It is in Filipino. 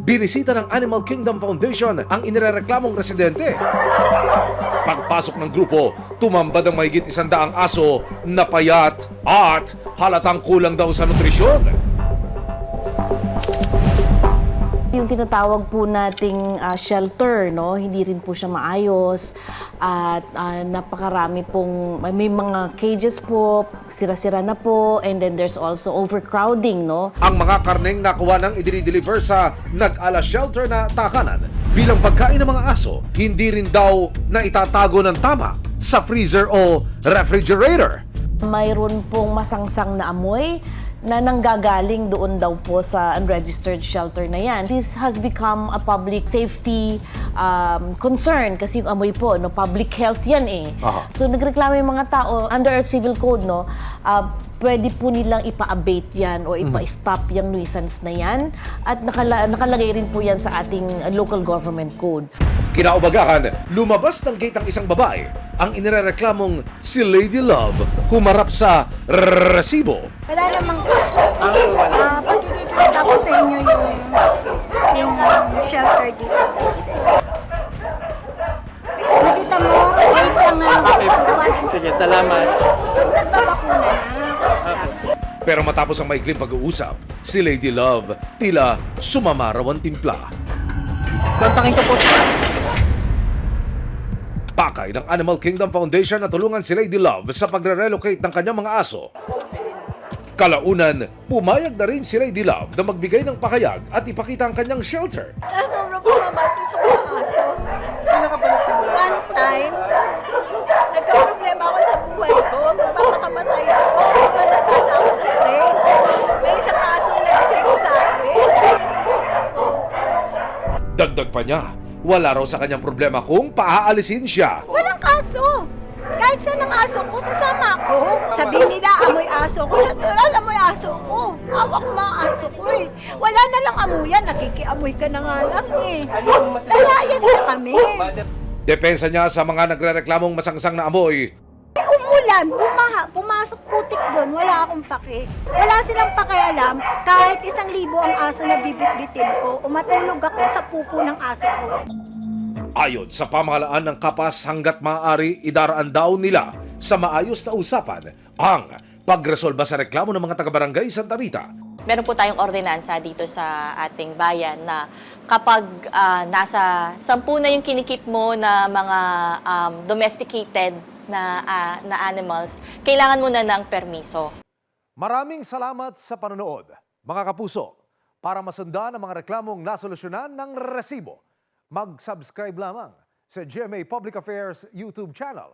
binisita ng Animal Kingdom Foundation ang inirereklamong residente. Pagpasok ng grupo, tumambad ang mahigit 100 aso na payat at halatang kulang daw sa nutrisyon. Yung tinatawag po nating shelter, no, hindi rin po siya maayos at napakarami pong, may mga cages po, sira-sira na po, and then there's also overcrowding, no. Ang mga karneng nakuha ng idinideliver sa nag-ala shelter na takanan bilang pagkain ng mga aso, hindi rin daw na itatago ng tama sa freezer o refrigerator. Mayroon pong masangsang na amoy na nanggagaling doon daw po sa unregistered shelter na yan. This has become a public safety concern kasi yung amoy po, no, public health yan eh. So nagreklamo yung mga tao under our civil code, no, pwede po nilang ipa-abate yan o ipa-stop yung nuisance na yan at nakalagay rin po yan sa ating local government code. Kinaubagahan, lumabas ng gate ang isang babae, ang inirereklamong si Lady Love, humarap sa resibo. Wala namang kaso. Pagkikita ko sa inyo yung shelter dito. Nakita mo, wait lang nga. Sige, salamat. Pag nagbabakuna na. Pero matapos ang maikling pag-uusap, si Lady Love tila sumama raw ang timpla. Kontakin ko po. Pakay ng Animal Kingdom Foundation na tulungan si Lady Love sa pagre-relocate ng kanyang mga aso. Kalaunan, pumayag na rin si Lady Love na magbigay ng pakayag at ipakita ang kanyang shelter. Sobrang pumamati sa mga aso. One time, nagka-problema ako sa buhay ko. Magpapakamatay ako. Masagasa ako sa train. May isang asong nag-check sa akin. Dagdag pa niya, wala raw sa kanyang problema kung paaalisin siya. Walang kaso. Kahit saan ang aso ko, sasama ko. Sabihin nila, amoy aso ko. Natural, amoy aso ko. Hawak mga aso ko eh. Wala na lang amuyan, nakikiamoy ka na nga lang eh. Lalayas na kami. Depensa niya sa mga nagre-reklamong masangsang na amoy. Umulan, pumasok putik doon, wala akong pake. Wala silang pakialam, kahit 1,000 ang aso na bibit-bitin ko, umatulog ako sa pupo ng aso ko. Ayon sa pamahalaan ng Kapas, hanggat maaari idaraan daw nila sa maayos na usapan ang pagresolba sa reklamo ng mga taga-barangay Santa Rita. Meron po tayong ordinansa dito sa ating bayan na kapag nasa 10 na yung kinikip mo na mga domesticated na animals, kailangan mo na ng permiso. Maraming salamat sa panonood, mga kapuso. Para masundan ang mga reklamong nasolusyonan ng resibo, mag-subscribe lamang sa GMA Public Affairs YouTube channel